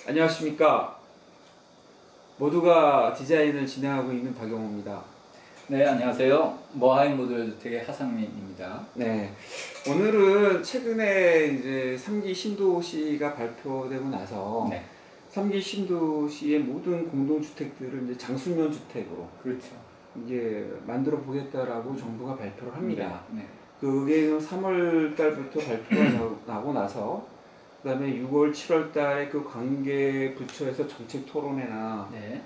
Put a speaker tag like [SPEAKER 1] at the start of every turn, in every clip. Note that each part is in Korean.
[SPEAKER 1] 안녕하십니까. 모두가 디자인을 진행하고 있는 박영호입니다.
[SPEAKER 2] 네, 안녕하세요. 모하임 모듈주택의 하상민입니다.
[SPEAKER 1] 네, 오늘은 최근에 이제 3기 신도시가 발표되고 나서
[SPEAKER 2] 네,
[SPEAKER 1] 3기 신도시의 모든 공동주택들을 이제 장수면 주택으로
[SPEAKER 2] 그렇죠.
[SPEAKER 1] 이제 만들어 보겠다라고 정부가 발표를 합니다.
[SPEAKER 2] 네,
[SPEAKER 1] 그게 3월 달부터 발표가 나고 나서 그 다음에 6월, 7월 달에 그 관계 부처에서 정책 토론회나
[SPEAKER 2] 네,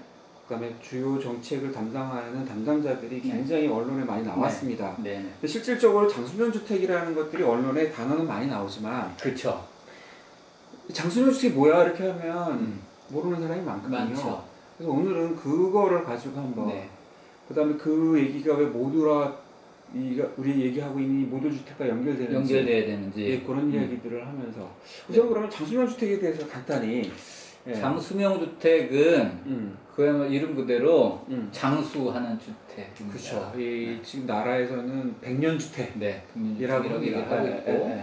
[SPEAKER 1] 그 다음에 주요 정책을 담당하는 담당자들이 굉장히 언론에 많이 나왔습니다.
[SPEAKER 2] 네, 네.
[SPEAKER 1] 근데 실질적으로 장수면 주택이라는 것들이 언론에 단어는 많이 나오지만
[SPEAKER 2] 그렇죠.
[SPEAKER 1] 장수면 주택이 뭐야 이렇게 하면 모르는 사람이 많거든요.
[SPEAKER 2] 많죠.
[SPEAKER 1] 그래서 오늘은 그거를 가지고 한번
[SPEAKER 2] 네,
[SPEAKER 1] 그 다음에 그 얘기가 왜 모듈화 우리 얘기하고 있는 모듈 주택과
[SPEAKER 2] 연결돼야 되는지
[SPEAKER 1] 예, 그런 이야기들을 하면서 우선 그러면 장수면 주택에 대해서 간단히 예.
[SPEAKER 2] 장수명 주택은 그야말로 이름 그대로 장수하는 주택입니다.
[SPEAKER 1] 그렇죠. 지금 나라에서는 100년 주택
[SPEAKER 2] 네,
[SPEAKER 1] 이라고
[SPEAKER 2] 얘기를 하고 있고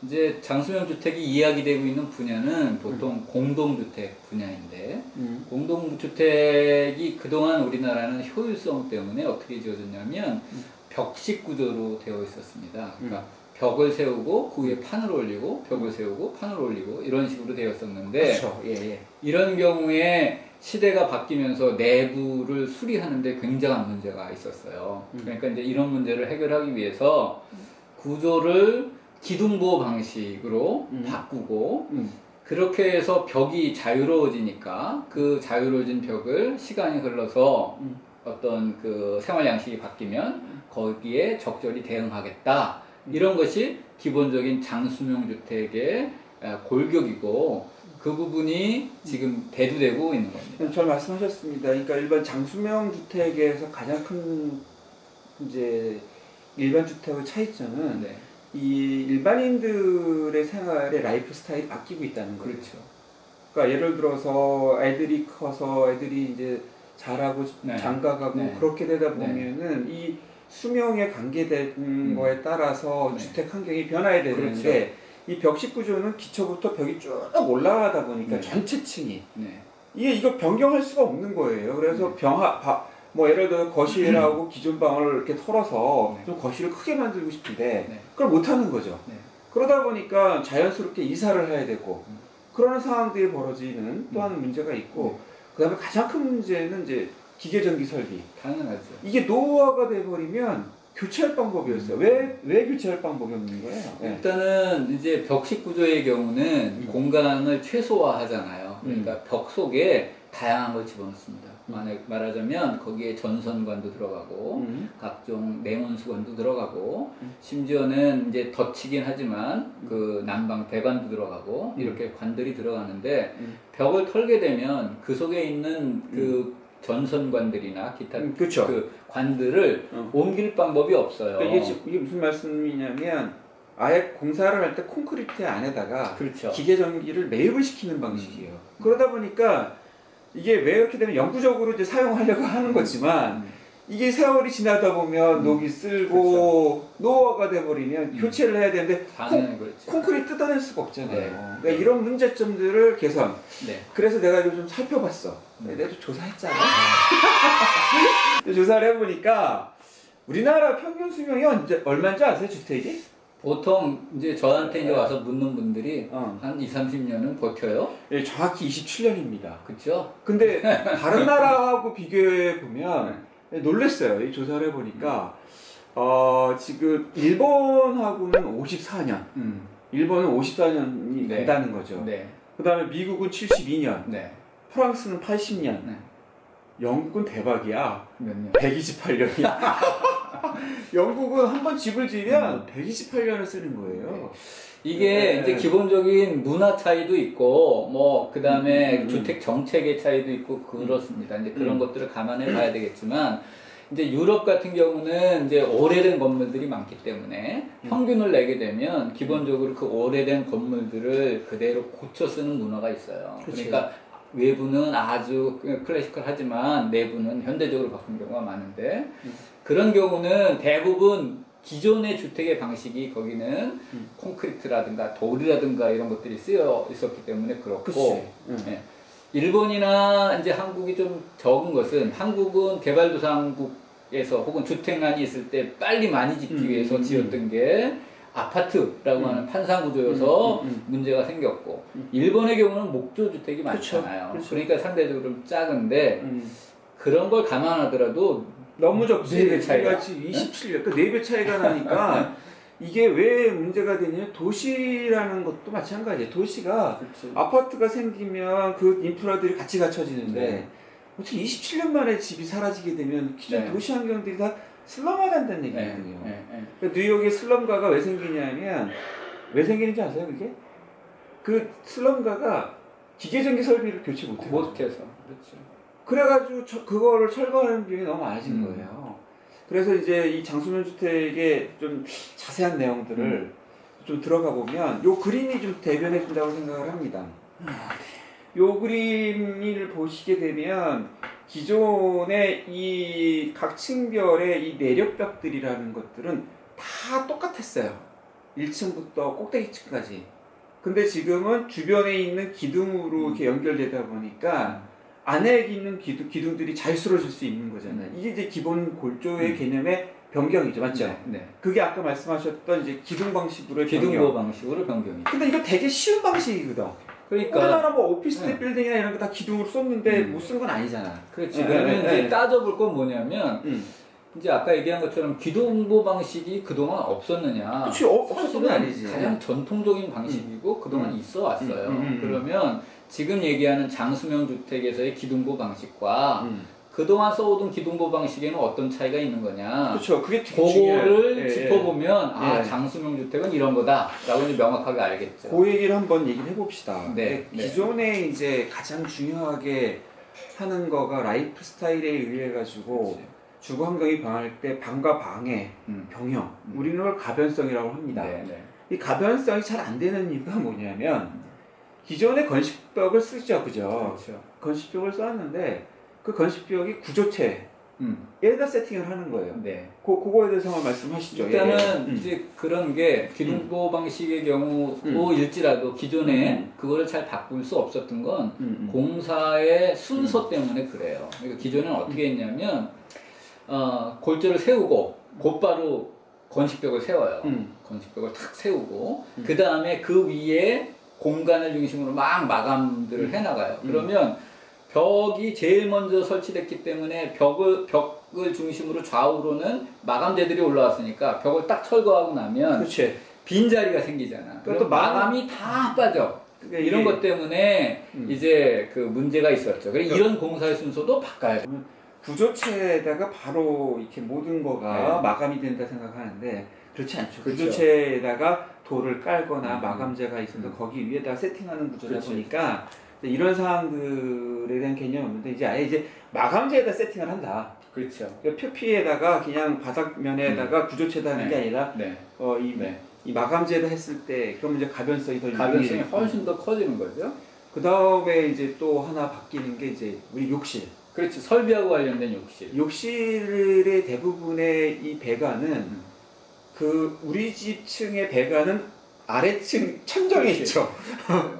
[SPEAKER 2] 이제 장수명 주택이 이야기되고 있는 분야는 보통 공동주택 분야인데 공동주택이 그동안 우리나라는 효율성 때문에 어떻게 지어졌냐면 벽식 구조로 되어 있었습니다. 그러니까 벽을 세우고 그 위에 판을 올리고 벽을 세우고 판을 올리고 이런 식으로 되었었는데
[SPEAKER 1] 그렇죠. 예, 예.
[SPEAKER 2] 이런 경우에 시대가 바뀌면서 내부를 수리하는데 굉장한 문제가 있었어요. 그러니까 이제 이런 문제를 해결하기 위해서 구조를 기둥보 방식으로 바꾸고 그렇게 해서 벽이 자유로워지니까 그 자유로워진 벽을 시간이 흘러서 어떤 그 생활 양식이 바뀌면 거기에 적절히 대응하겠다. 이런 것이 기본적인 장수명 주택의 골격이고 그 부분이 지금 대두되고 있는 겁니다.
[SPEAKER 1] 잘 말씀하셨습니다. 그러니까 일반 장수명 주택에서 가장 큰 이제 일반 주택의 차이점은
[SPEAKER 2] 네.
[SPEAKER 1] 이 일반인들의 생활의 라이프 스타일이 바뀌고 있다는 거죠.
[SPEAKER 2] 그렇죠.
[SPEAKER 1] 그러니까 예를 들어서 애들이 커서 애들이 이제 자라고
[SPEAKER 2] 네.
[SPEAKER 1] 장가가고
[SPEAKER 2] 네.
[SPEAKER 1] 그렇게 되다 보면은 이 수명에 관계된 거에 따라서
[SPEAKER 2] 네.
[SPEAKER 1] 주택 환경이 변화해야 되는데
[SPEAKER 2] 그렇죠.
[SPEAKER 1] 이 벽식 구조는 기초부터 벽이 쭉 올라가다 보니까
[SPEAKER 2] 네.
[SPEAKER 1] 전체 층이
[SPEAKER 2] 네.
[SPEAKER 1] 이거 변경할 수가 없는 거예요. 그래서 뭐 예를 들어 거실하고 기존 방을 이렇게 털어서
[SPEAKER 2] 네.
[SPEAKER 1] 좀 거실을 크게 만들고 싶은데
[SPEAKER 2] 네.
[SPEAKER 1] 그걸 못 하는 거죠.
[SPEAKER 2] 네.
[SPEAKER 1] 그러다 보니까 자연스럽게 이사를 해야 되고 그런 상황들이 벌어지는 또 한 문제가 있고 그 다음에 가장 큰 문제는 이제 기계전기 설비.
[SPEAKER 2] 당연하죠.
[SPEAKER 1] 이게 노후화가 돼버리면 교체할 방법이었어요. 왜 교체할 방법이 없는 거예요?
[SPEAKER 2] 일단은 이제 벽식 구조의 경우는 공간을 최소화하잖아요. 그러니까 벽 속에 다양한 걸 집어넣습니다. 말하자면 거기에 전선관도 들어가고 각종 냉온수관도 들어가고 심지어는 이제 덧치긴 하지만 그 난방 배관도 들어가고 이렇게 관들이 들어가는데 벽을 털게 되면 그 속에 있는 그 전선관들이나 기타
[SPEAKER 1] 그쵸.
[SPEAKER 2] 그 관들을 옮길 방법이 없어요.
[SPEAKER 1] 그러니까 이게 무슨 말씀이냐면 아예 공사를 할 때 콘크리트 안에다가
[SPEAKER 2] 그렇죠.
[SPEAKER 1] 기계전기를 매입을 시키는 방식이에요. 그러다 보니까 이게 왜 이렇게 되면 영구적으로 이제 사용하려고 하는 거지만 이게 세월이 지나다 보면 녹이 쓸고 그렇죠. 노후화가 돼버리면 교체를 해야 되는데 콘크리트 뜯어낼 수가 없잖아요.
[SPEAKER 2] 네.
[SPEAKER 1] 그러니까 이런 문제점들을 개선.
[SPEAKER 2] 네.
[SPEAKER 1] 그래서 내가 요즘 살펴봤어. 내가 또 조사했잖아. 조사를 해보니까 우리나라 평균 수명이 얼마인지 아세요? 주택이?
[SPEAKER 2] 보통 이제 저한테 이제 와서 묻는 분들이 한 20, 30년은 버텨요?
[SPEAKER 1] 예, 정확히 27년입니다.
[SPEAKER 2] 그렇죠?
[SPEAKER 1] 근데 다른 나라하고 비교해 보면 놀랬어요. 이 조사를 해보니까 지금 일본하고는 54년. 일본은 54년이
[SPEAKER 2] 네.
[SPEAKER 1] 된다는 거죠.
[SPEAKER 2] 네.
[SPEAKER 1] 그 다음에 미국은 72년.
[SPEAKER 2] 네.
[SPEAKER 1] 프랑스는 80년.
[SPEAKER 2] 네.
[SPEAKER 1] 영국은 대박이야.
[SPEAKER 2] 몇 년?
[SPEAKER 1] 128년이야. 영국은 한 번 집을 지으면 128년을 쓰는 거예요.
[SPEAKER 2] 이게 이제 기본적인 문화 차이도 있고, 뭐, 그 다음에 주택 정책의 차이도 있고, 그렇습니다. 이제 그런 것들을 감안해 봐야 되겠지만, 이제 유럽 같은 경우는 이제 오래된 건물들이 많기 때문에 평균을 내게 되면 기본적으로 그 오래된 건물들을 그대로 고쳐 쓰는 문화가 있어요.
[SPEAKER 1] 그치.
[SPEAKER 2] 그러니까 외부는 아주 클래시컬하지만 내부는 현대적으로 바꾼 경우가 많은데 그런 경우는 대부분 기존의 주택의 방식이 거기는 콘크리트라든가 돌이라든가 이런 것들이 쓰여 있었기 때문에 그렇고 예. 일본이나 이제 한국이 좀 적은 것은 한국은 개발도상국에서 혹은 주택난이 있을 때 빨리 많이 짓기 위해서 지었던 게 아파트라고 하는 판상구조여서 문제가 생겼고 일본의 경우는 목조주택이 많잖아요.
[SPEAKER 1] 그렇죠.
[SPEAKER 2] 그러니까 상대적으로 좀 작은데 그런 걸 감안하더라도
[SPEAKER 1] 너무 적지.
[SPEAKER 2] 4배 차이가.
[SPEAKER 1] 27배, 그 4배 차이가 나니까 이게 왜 문제가 되냐면 도시라는 것도 마찬가지예요. 도시가
[SPEAKER 2] 그렇지.
[SPEAKER 1] 아파트가 생기면 그 인프라들이 같이 갖춰지는데
[SPEAKER 2] 네.
[SPEAKER 1] 어떻게 27년 만에 집이 사라지게 되면 기존
[SPEAKER 2] 네.
[SPEAKER 1] 도시 환경들이 다 슬럼화된다는
[SPEAKER 2] 네,
[SPEAKER 1] 얘기거든요.
[SPEAKER 2] 네, 네.
[SPEAKER 1] 그러니까 뉴욕의 슬럼가가 왜 생기냐면 왜 생기는지 아세요 그게? 그 슬럼가가 기계전기 설비를 교체 못해요.
[SPEAKER 2] 못해서 그렇죠.
[SPEAKER 1] 그래가지고 그거를 철거하는 비용이 너무 많아진 거예요. 그래서 이제 이 장수면 주택의 좀 자세한 내용들을 좀 들어가 보면 요 그림이 좀 대변해 준다고 생각을 합니다. 요 그림을 보시게 되면 기존의 이 각 층별의 이 내력벽들이라는 것들은 다 똑같았어요. 1층부터 꼭대기층까지. 근데 지금은 주변에 있는 기둥으로 이렇게 연결되다 보니까 안에 있는 기둥들이 잘 쓰러질 수 있는 거잖아요. 이게 이제 기본 골조의 개념의 변경이죠, 맞죠?
[SPEAKER 2] 네, 네.
[SPEAKER 1] 그게 아까 말씀하셨던 이제 기둥 방식으로의
[SPEAKER 2] 기둥보
[SPEAKER 1] 변경.
[SPEAKER 2] 방식으로 변경이.
[SPEAKER 1] 근데 이거 되게 쉬운 방식이거든.
[SPEAKER 2] 그러니까
[SPEAKER 1] 우리나라 뭐 오피스텔
[SPEAKER 2] 네.
[SPEAKER 1] 빌딩이나 이런 거 다 기둥으로 썼는데 못 쓴 건 아니잖아.
[SPEAKER 2] 그렇지.
[SPEAKER 1] 네,
[SPEAKER 2] 그러면
[SPEAKER 1] 네,
[SPEAKER 2] 이제
[SPEAKER 1] 네.
[SPEAKER 2] 따져볼 건 뭐냐면 이제 아까 얘기한 것처럼 기둥보 방식이 그동안 없었느냐?
[SPEAKER 1] 그치, 없었던
[SPEAKER 2] 사실은
[SPEAKER 1] 건 아니지.
[SPEAKER 2] 가장 전통적인 방식이고 그동안 있어 왔어요. 그러면 지금 얘기하는 장수명 주택에서의 기둥보 방식과 그동안 써오던 기둥보 방식에는 어떤 차이가 있는 거냐?
[SPEAKER 1] 그렇죠. 그게 되게
[SPEAKER 2] 그거를
[SPEAKER 1] 중요해요.
[SPEAKER 2] 짚어보면 아
[SPEAKER 1] 예.
[SPEAKER 2] 장수명 주택은 이런 거다라고 이제 명확하게 알겠죠.
[SPEAKER 1] 그 얘기를 한번 얘기를 해봅시다.
[SPEAKER 2] 네,
[SPEAKER 1] 기존에 이제 가장 중요하게 하는 거가 라이프 스타일에 의해 가지고 주거 환경이 변할 때 방과 방의 병형, 우리는 그걸 가변성이라고 합니다.
[SPEAKER 2] 네, 네.
[SPEAKER 1] 이 가변성이 잘 안 되는 이유가 뭐냐면 기존의 건식벽을 쓰죠, 그죠?
[SPEAKER 2] 그렇죠.
[SPEAKER 1] 건식벽을 썼는데 그 건식벽이 구조체에다 세팅을 하는 거예요.
[SPEAKER 2] 네.
[SPEAKER 1] 그거에 대해서 한번 말씀하시죠.
[SPEAKER 2] 일단은 이제 그런 게 기둥보 방식의 경우일지라도 기존에 그거를 잘 바꿀 수 없었던 건 공사의 순서 때문에 그래요. 그러니까 기존에는 어떻게 했냐면 골조를 세우고 곧바로 건식벽을 세워요. 건식벽을 탁 세우고 그 다음에 그 위에 공간을 중심으로 막 마감들을 해나가요. 그러면 벽이 제일 먼저 설치됐기 때문에 벽을 중심으로 좌우로는 마감재들이 올라왔으니까 벽을 딱 철거하고 나면
[SPEAKER 1] 그렇지.
[SPEAKER 2] 빈자리가 생기잖아.
[SPEAKER 1] 그것도
[SPEAKER 2] 그럼 마감이 다 빠져.
[SPEAKER 1] 그러니까
[SPEAKER 2] 이런
[SPEAKER 1] 이게-
[SPEAKER 2] 것 때문에 이제 그 문제가 있었죠. 그래서 이런 공사의 순서도 바꿔야 돼.
[SPEAKER 1] 구조체에다가 바로 이렇게 모든 거가
[SPEAKER 2] 네.
[SPEAKER 1] 마감이 된다 생각하는데 그렇지 않죠.
[SPEAKER 2] 그렇죠.
[SPEAKER 1] 구조체에다가 돌을 깔거나 마감재가 있어서 거기 위에다 세팅하는 구조다
[SPEAKER 2] 그렇지.
[SPEAKER 1] 보니까 이런 사항들에 대한 개념이 없는데 이제 아예 이제 마감재에다 세팅을 한다.
[SPEAKER 2] 그렇죠.
[SPEAKER 1] 그러니까 표피에다가 그냥 바닥면에다가 구조체다 하는 게 아니라
[SPEAKER 2] 네.
[SPEAKER 1] 이 마감재에다 했을 때 그럼 이제 가변성이 더
[SPEAKER 2] 가변성이
[SPEAKER 1] 유리해지고.
[SPEAKER 2] 훨씬 더 커지는 거죠.
[SPEAKER 1] 그 다음에 이제 또 하나 바뀌는 게 이제 우리 욕실.
[SPEAKER 2] 그렇지. 설비하고 관련된 욕실.
[SPEAKER 1] 욕실의 대부분의 이 배관은 그 우리 집 층의 배관은 아래층 천정에
[SPEAKER 2] 그렇지.
[SPEAKER 1] 있죠.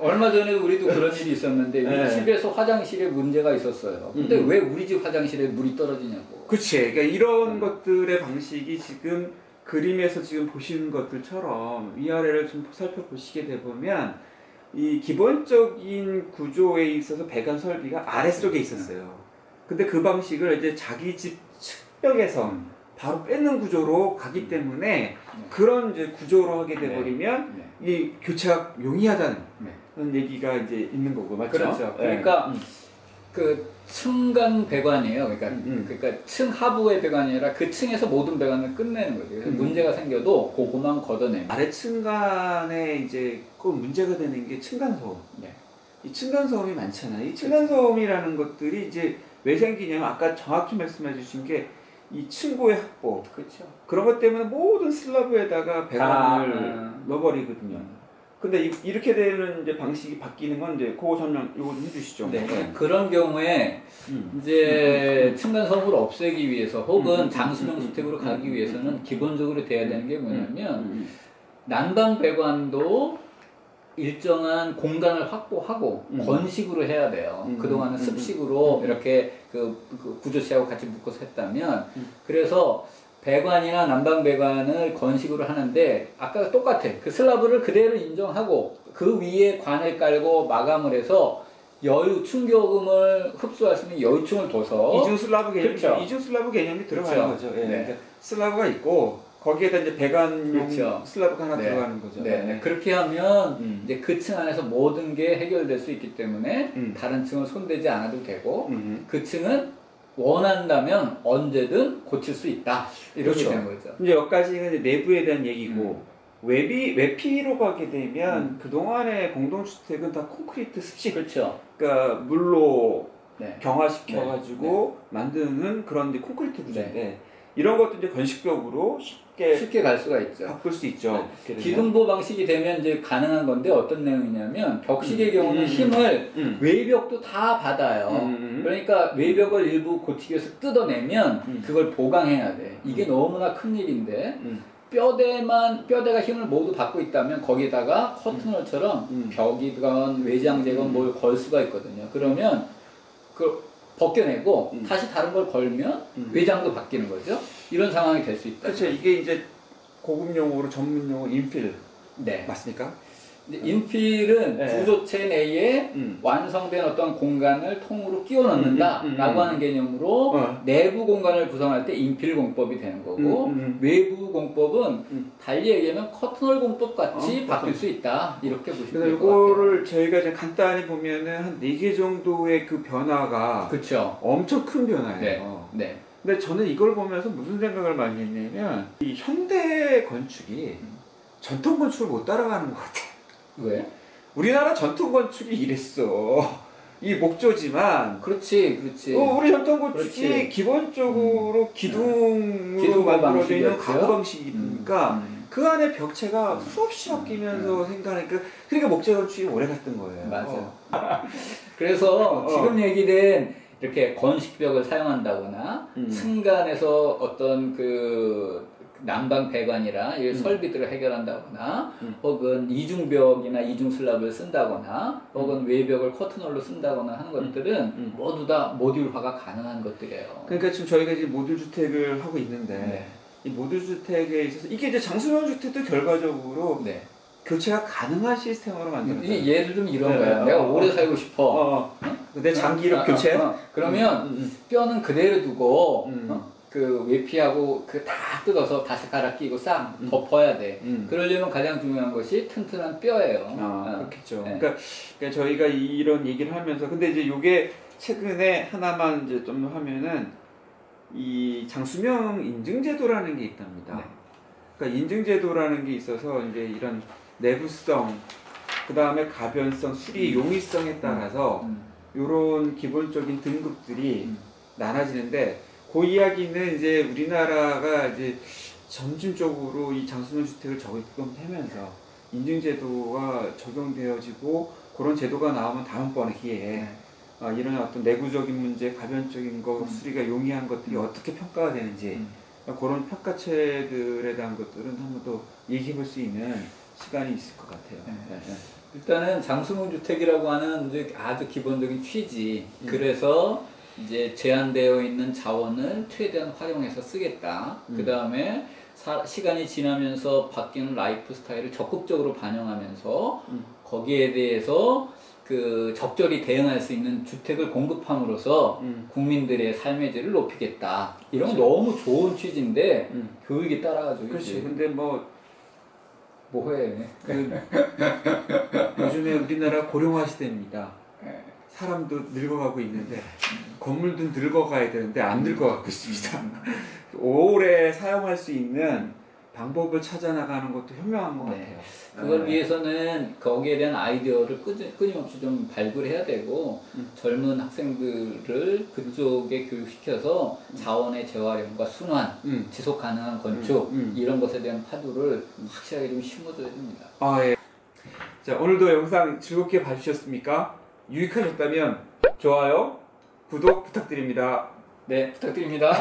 [SPEAKER 2] 얼마 전에 우리도 그런 일이 있었는데 우리
[SPEAKER 1] 네.
[SPEAKER 2] 집에서 화장실에 문제가 있었어요. 근데 왜 우리 집 화장실에 물이 떨어지냐고.
[SPEAKER 1] 그치. 그러니까 이런 것들의 방식이 지금 그림에서 지금 보시는 것들처럼 위아래를 좀 살펴보시게 되보면 이 기본적인 구조에 있어서 배관 설비가 아래쪽에 있었어요. 근데 그 방식을 이제 자기 집 측벽에서 바로 뺏는 구조로 가기 때문에 그런 이제 구조로 하게 돼버리면 이 교체가 용이하다는 얘기가 이제 있는 거고, 맞죠?
[SPEAKER 2] 그렇죠. 그러니까 그 층간 배관이에요. 그러니까 층 하부의 배관이 아니라 그 층에서 모든 배관을 끝내는 거죠. 그래서 문제가 생겨도 그거만 걷어내는.
[SPEAKER 1] 아래층 간에 이제 꼭 문제가 되는 게 층간소음. 이 층간소음이 많잖아요. 이 층간소음이라는 것들이 이제 왜 생기냐면 아까 정확히 말씀해 주신 게 이 층고의 확보.
[SPEAKER 2] 그렇죠.
[SPEAKER 1] 그런 것 때문에 모든 슬러브에다가 배관을 넣어버리거든요. 근데 이렇게 되는 이제 방식이 바뀌는 건 이제 그거 설명 이거 좀 해주시죠.
[SPEAKER 2] 네. 그런 경우에
[SPEAKER 1] 음.
[SPEAKER 2] 이제 층간소음을 없애기 위해서 혹은 장수명 주택으로 가기 위해서는 기본적으로 돼야 되는 게 뭐냐면 난방 배관도 일정한 공간을 확보하고 건식으로 해야 돼요. 그동안은 습식으로 이렇게 그 구조체하고 같이 묶어서 했다면 그래서 배관이나 난방 배관을 건식으로 하는데 아까 똑같아. 그 슬라브를 그대로 인정하고 그 위에 관을 깔고 마감을 해서 충격음을 흡수할 수 있는 여유층을 둬서
[SPEAKER 1] 이중 슬라브 개념,
[SPEAKER 2] 그렇죠.
[SPEAKER 1] 이중 슬라브 개념이 들어가는
[SPEAKER 2] 그렇죠.
[SPEAKER 1] 거죠. 예.
[SPEAKER 2] 네.
[SPEAKER 1] 그러니까 슬라브가 있고 거기에다 이제 배관용
[SPEAKER 2] 그렇죠.
[SPEAKER 1] 슬라브가 하나
[SPEAKER 2] 네.
[SPEAKER 1] 들어가는 거죠.
[SPEAKER 2] 네. 그렇게 하면 이제 그 층 안에서 모든 게 해결될 수 있기 때문에 다른 층을 손대지 않아도 되고 그 층은 원한다면 언제든 고칠 수 있다. 이렇게
[SPEAKER 1] 그렇죠.
[SPEAKER 2] 되는 거죠.
[SPEAKER 1] 이제 여기까지는 이제 내부에 대한 얘기고 외피로 가게 되면 그동안의 공동주택은 다 콘크리트 습식,
[SPEAKER 2] 그렇죠.
[SPEAKER 1] 그러니까 물로
[SPEAKER 2] 네.
[SPEAKER 1] 경화시켜가지고 만드는 그런 이제 콘크리트 구조인데 이런 것도 이제 건식벽으로 쉽게
[SPEAKER 2] 갈 수가 있죠.
[SPEAKER 1] 바꿀 수 있죠.
[SPEAKER 2] 네. 기둥보 방식이 되면 이제 가능한 건데 어떤 내용이냐면 벽식의 경우는 힘을 외벽도 다 받아요. 그러니까 외벽을 일부 고치기 위해서 뜯어내면 그걸 보강해야 돼. 이게 너무나 큰 일인데 뼈대가 힘을 모두 받고 있다면 거기다가 커튼홀처럼 벽이건 외장재건 뭘 걸 수가 있거든요. 그러면 그 벗겨내고 다시 다른 걸 걸면 외장도 바뀌는 거죠. 이런 상황이 될 수 있다.
[SPEAKER 1] 그렇죠. 이게 이제 고급 용어로 전문 용어 인필.
[SPEAKER 2] 네.
[SPEAKER 1] 맞습니까?
[SPEAKER 2] 인필은
[SPEAKER 1] 네.
[SPEAKER 2] 구조체 내에 완성된 어떤 공간을 통으로 끼워 넣는다라고 하는 개념으로 내부 공간을 구성할 때 인필 공법이 되는 거고 외부 공법은 달리 얘기하면 커튼홀 공법 같이 바뀔 수 있다. 이렇게 보시면 될 것 같아요.
[SPEAKER 1] 이거를 저희가 이제 간단히 보면은 한 4개 정도의 그 변화가
[SPEAKER 2] 그렇죠.
[SPEAKER 1] 엄청 큰 변화예요.
[SPEAKER 2] 네. 네.
[SPEAKER 1] 근데 저는 이걸 보면서 무슨 생각을 많이 했냐면 이 현대 건축이 전통 건축을 못 따라가는 것 같아요.
[SPEAKER 2] 왜?
[SPEAKER 1] 우리나라 전통 건축이 이랬어. 이 목조지만
[SPEAKER 2] 그렇지.
[SPEAKER 1] 우리 전통 건축이
[SPEAKER 2] 그렇지.
[SPEAKER 1] 기본적으로 기둥으로
[SPEAKER 2] 기둥
[SPEAKER 1] 만들어져 있는
[SPEAKER 2] 방식이었죠.
[SPEAKER 1] 가구 방식이니까 그 안에 벽체가 수없이 바뀌면서 생각하니까 그러니까 목조 건축이 오래 갔던 거예요.
[SPEAKER 2] 맞아. 그래서 지금 얘기된 이렇게 건식벽을 사용한다거나 층간에서 어떤 그 난방 배관이라 이 설비들을 해결한다거나 혹은 이중벽이나 이중 슬랍을 쓴다거나 혹은 외벽을 커튼홀로 쓴다거나 하는 것들은 모두 다 모듈화가 가능한 것들이에요.
[SPEAKER 1] 그러니까 지금 저희가 이제 모듈 주택을 하고 있는데
[SPEAKER 2] 네.
[SPEAKER 1] 이 모듈 주택에 있어서 이게 이제 장수명 주택도 결과적으로
[SPEAKER 2] 네.
[SPEAKER 1] 교체가 가능한 시스템으로 만들었어요.
[SPEAKER 2] 예를 들면 이런 거야. 내가 오래 살고 싶어.
[SPEAKER 1] 근데 장기력 교체?
[SPEAKER 2] 그러면 뼈는 그대로 두고 그 외피하고 그 다 뜯어서 다시 갈아 끼고 싹 덮어야 돼. 그러려면 가장 중요한 것이 튼튼한 뼈예요.
[SPEAKER 1] 그렇겠죠.
[SPEAKER 2] 네.
[SPEAKER 1] 그러니까 저희가 이런 얘기를 하면서 근데 이제 요게 최근에 하나만 이제 좀 하면은 이 장수명 인증제도라는 게 있답니다.
[SPEAKER 2] 네.
[SPEAKER 1] 그러니까 인증제도라는 게 있어서 이제 이런 내부성, 그 다음에 가변성, 수리 용이성에 따라서 요런 기본적인 등급들이 나눠지는데 그 이야기는 이제 우리나라가 이제 점진적으로 이 장수명 주택을 적용하면서 인증제도가 적용되어지고 그런 제도가 나오면 다음번에 기회에 이런 어떤 내부적인 문제, 가변적인 거, 수리가 용이한 것들이 어떻게 평가가 되는지 그런 평가체들에 대한 것들은 한번 더 얘기해 볼 수 있는 시간이 있을 것 같아요.
[SPEAKER 2] 일단은 장수명 주택이라고 하는 이제 아주 기본적인 취지. 그래서 이제 제한되어 있는 자원을 최대한 활용해서 쓰겠다. 그 다음에 시간이 지나면서 바뀌는 라이프 스타일을 적극적으로 반영하면서 거기에 대해서 그 적절히 대응할 수 있는 주택을 공급함으로써 국민들의 삶의 질을 높이겠다. 이런 건 너무 좋은 취지인데 교육이 따라가지고
[SPEAKER 1] 그렇지. 근데
[SPEAKER 2] 뭐해?
[SPEAKER 1] 요즘에 우리나라 고령화 시대입니다. 사람도 늙어가고 있는데 건물도 늙어가야 되는데 안 늙어가고 있습니다. 오래 사용할 수 있는 방법을 찾아 나가는 것도 현명한 것 같아요.
[SPEAKER 2] 그걸 위해서는 거기에 대한 아이디어를 끊임없이 좀 발굴해야 되고 젊은 학생들을 그쪽에 교육시켜서 자원의 재활용과 순환, 지속 가능한 건축 이런 것에 대한 파도를 확실하게 좀 심어줘야 됩니다.
[SPEAKER 1] 예. 자, 오늘도 영상 즐겁게 봐주셨습니까? 유익하셨다면 좋아요, 구독 부탁드립니다.
[SPEAKER 2] 네, 부탁드립니다.